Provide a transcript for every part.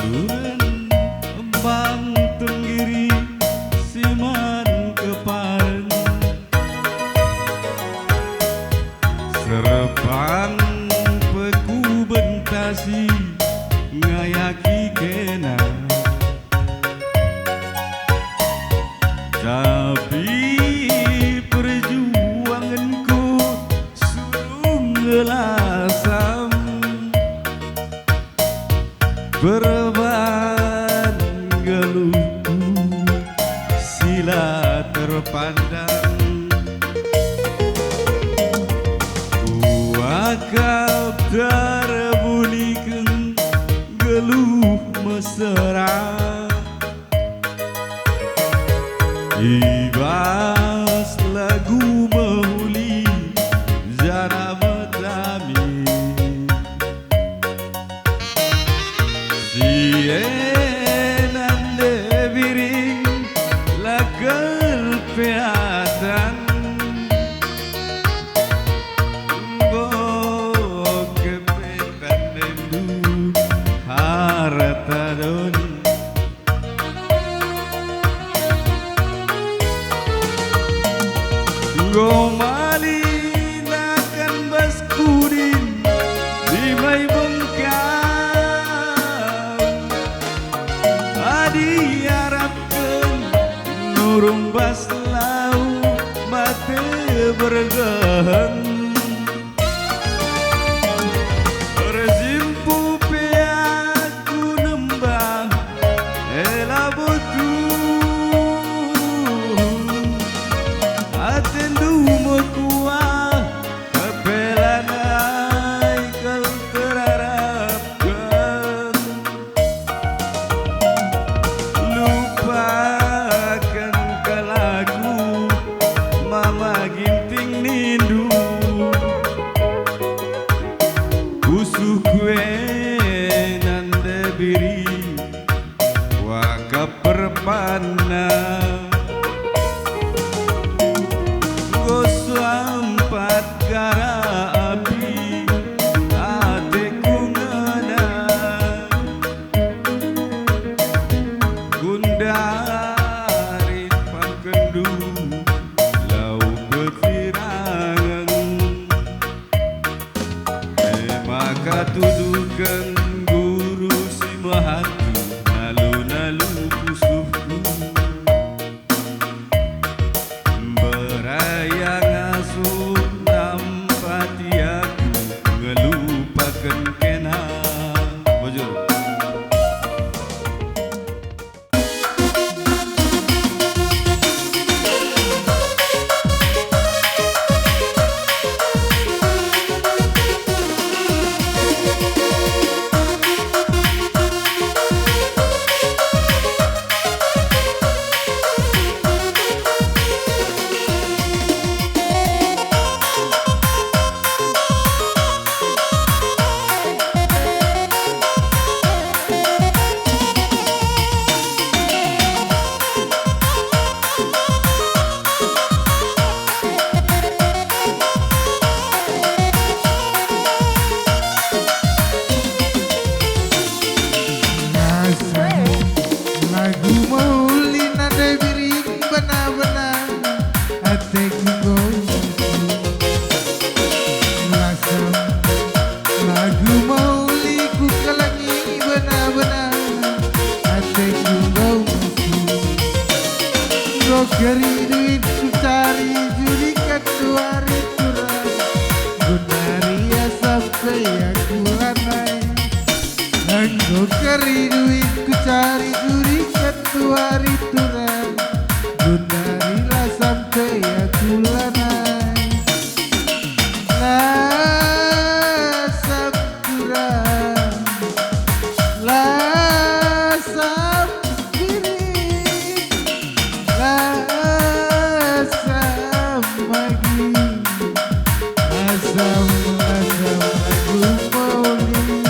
Tanduran embang tenggiri siman kepareng Serepan peku bentasi ngayaki kena Tapi perjuanganku surung gelasam Berban geluhku sila terpandang Kuakap terbunyikan geluh mesra Ibas lagu mahuli zana matami Sienan de biring lakal peatan Bo kepetan dendu harta doni Gomali nakan baskudin di mai bengkam Adi harapkan nurung baslau mate bergahan Rezimpu peaku nembang ela botu Atendu mekuah kepelanai kau terharapkan Lupakan kelaku mama ginting nindu Usuh kue nanda biri wakap perpana Sampat kara api ateku ngana Gundari pangkendu lau petirangan Maka tuduhkan guru si mahatu nalu-nalu kusuhku Berayang nampati aku ngelupakan kena Bojol Lagu mauli nada biring benar-benar hatiku Lasam lagu mauli ku kalangi benar-benar hatiku Go keri duit ku cari judikan duari turang Gunari ya sampai aku lanai Go keri duit ku cari jurikan tuari turang Gunarilah sampai aku lanai Lasam turang Lasam kiri Lasam lagi Lasam lagu mauli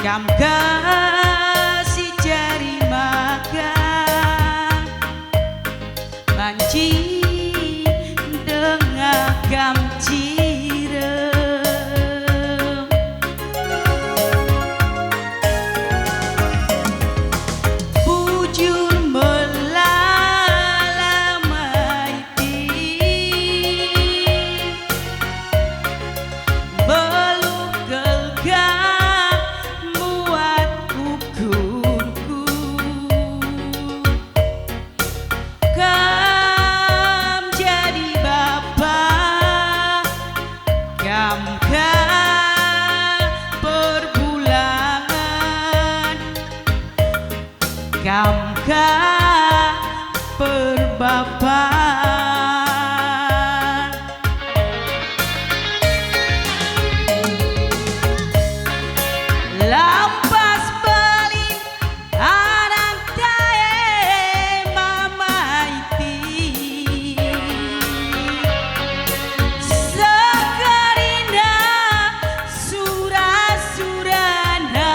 Kam kasih jari makan banci dengan kam cirem bujur melalamai belum gelgan muat ukurku kam jadi bapak kam perbulangan kam perbapan lampas belin anak tae mama iti sekarina surah-surana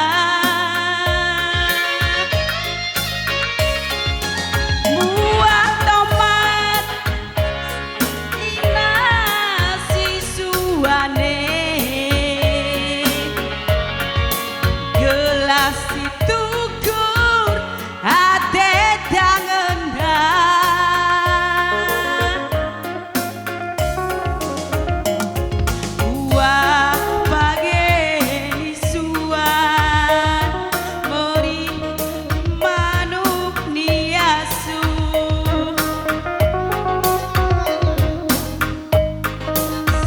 muat tomat inasi suane gelas itu gur ate tangenna buah pagi suan mori manuk niasu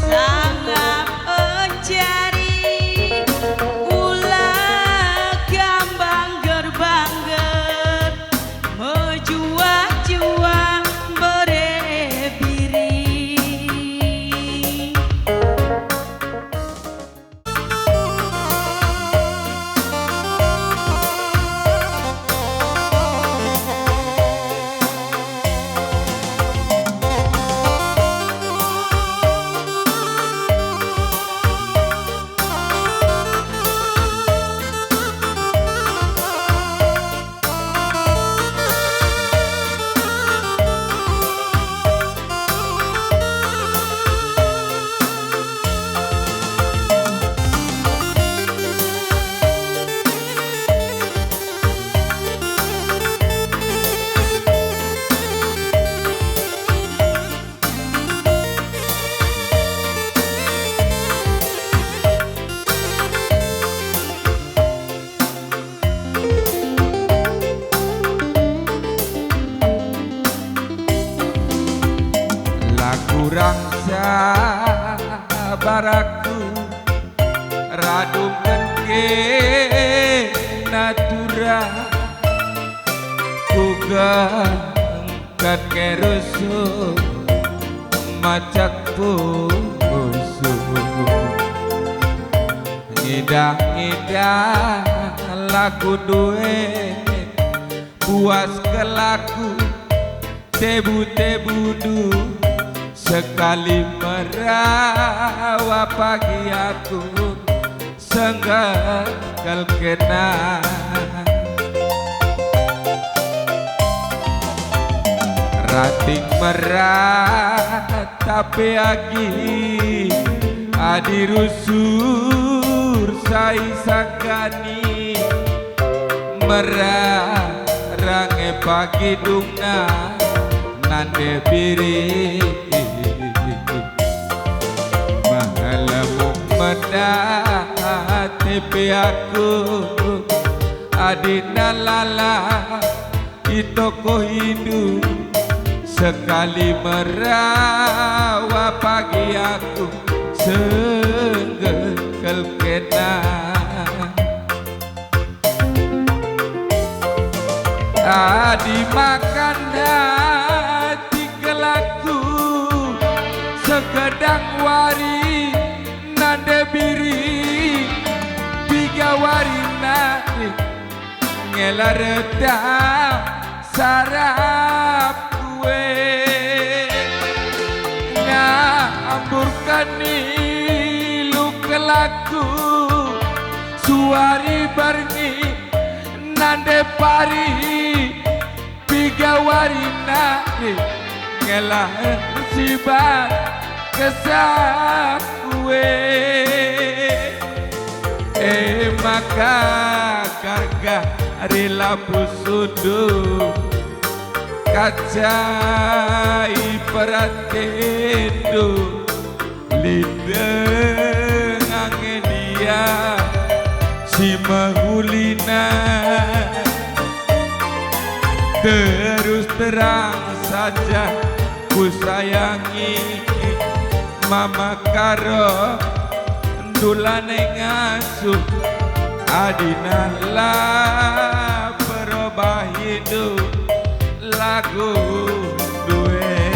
sangat mencari ulah gambang gerbangger menjual-jual berebiri Laku rangsa baraku radu menke natura kugan kerusuh macak pusuh ngidah-ngidah laku duwe puas kelaku tebu-tebu du sekali merawa pagi aku senggal kena rating merah tapi agi adi rusur sai sakani merah range pagi dungna nande biri mahalamuk medah tepi aku adina lala itoko hidup sekali merawa pagi aku senggekel kena adi makan hati kelaku segedang wari nande biri tiga wari nade ngelareta sarap kue ngamburkan nilu kelaku suari barni nande pari pigawarina ngelah sibat kesakue maka karga rela pusudu kacai peratendu lideng angin dia si mahulina terus terang saja ku sayangi mama karo dulane ngasuh adinalah berubah hidup lagu duwe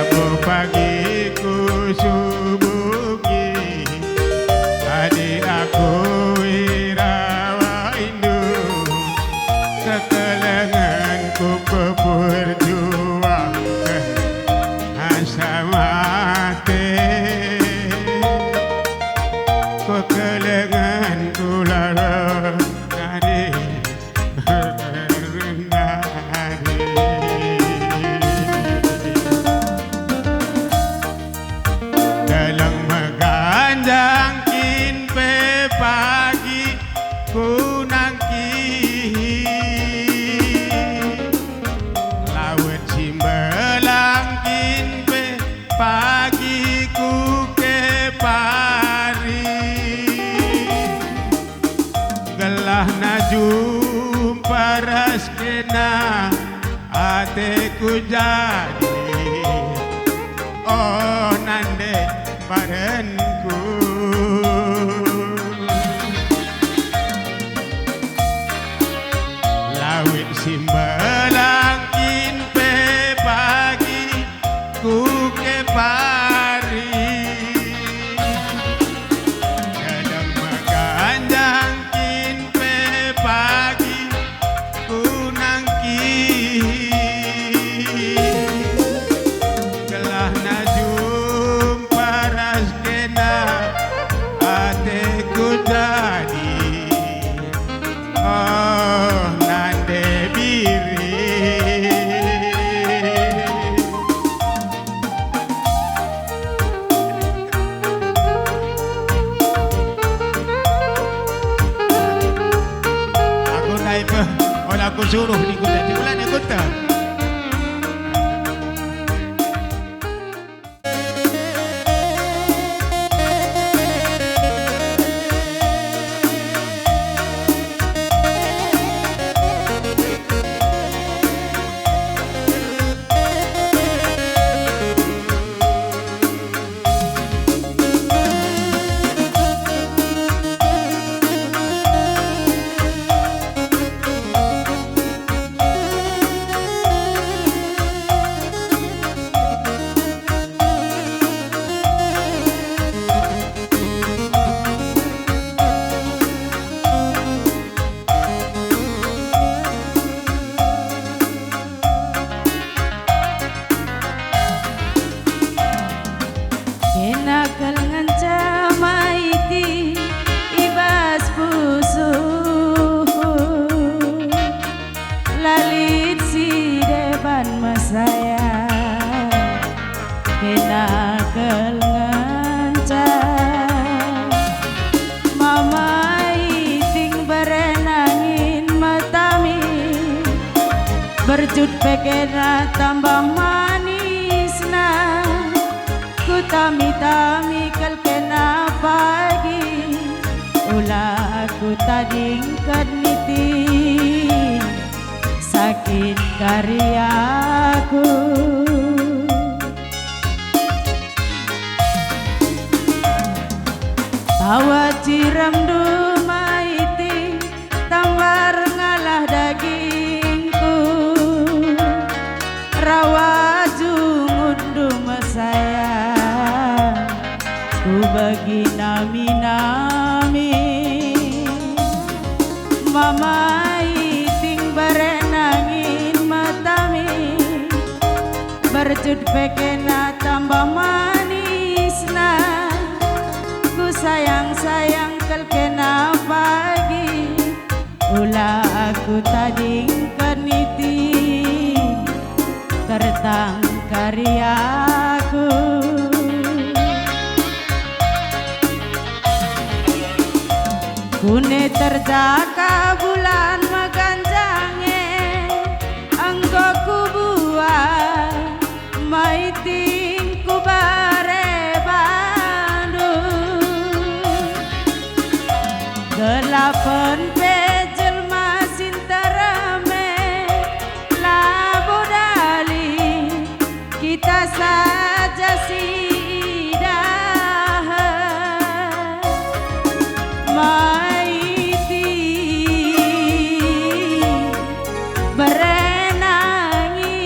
Rabu pagi ku subuhi adik aku Irawa Indu kekelenganku berjuang asa mati kekelenganku lara adik dalam meganjang kin pe pagi ku nangki laut simbelang kin pe pagi ku ke pari gelah najum paras kena ateku jadi oh nande badanku lawit simbelang kin pe pagi ku ke pari dalam meganjang kin pe pagi ku nangki gelah najum paras kena ateku jadi oh nande biri aku naik oleh aku suruh ni kuda bulan ni kuda Kenakal ngancamaiti ibas pusuh lalit si depan masaya kenakal ngancam mama iting berenangin matami berjut pekena tambah manisna ku tami-tami kal kena pagi ulah aku tadingkan niti sakit karyaku tawa ciram dumaiti tambar ngalah dagingku rawa jungundu sayang ku bagi nami-nami mama iting berenangin matami berjud pekena tambah manisna ku sayang-sayang kel kena pagi ulah aku tadingkan niti tertang karyaku kune terjaka bulan maganjange anggo ku buat maiting ku bare bandung gelapan pejel masin terame labodali kita saja sidah maiti berenangi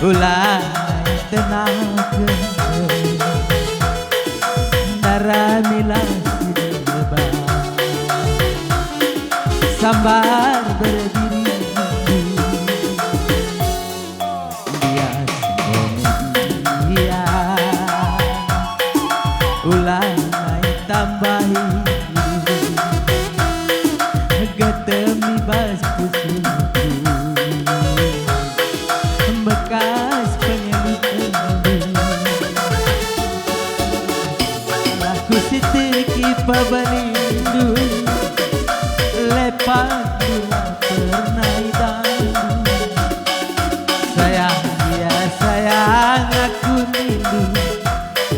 ulah tenaga naramilah silba sambar berdiri dia dia ulah naik tambahi getemi bas pusuku bekas penyeludup laku sitiki pabanindu lepas dua pernah hidup sayang dia sayang aku rindu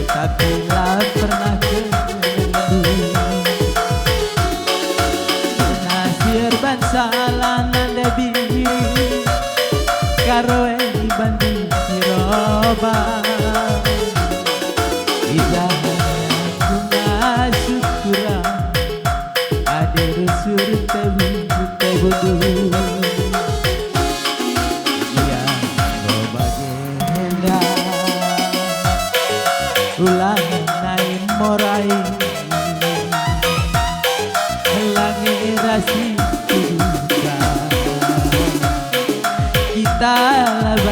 tapi lah pernah kerendu nasir bansalanan debi karoe dibanding siroba idahnya aku syukura ada rusur tebu ya roba genda ulang naik morai langit rasi kita labah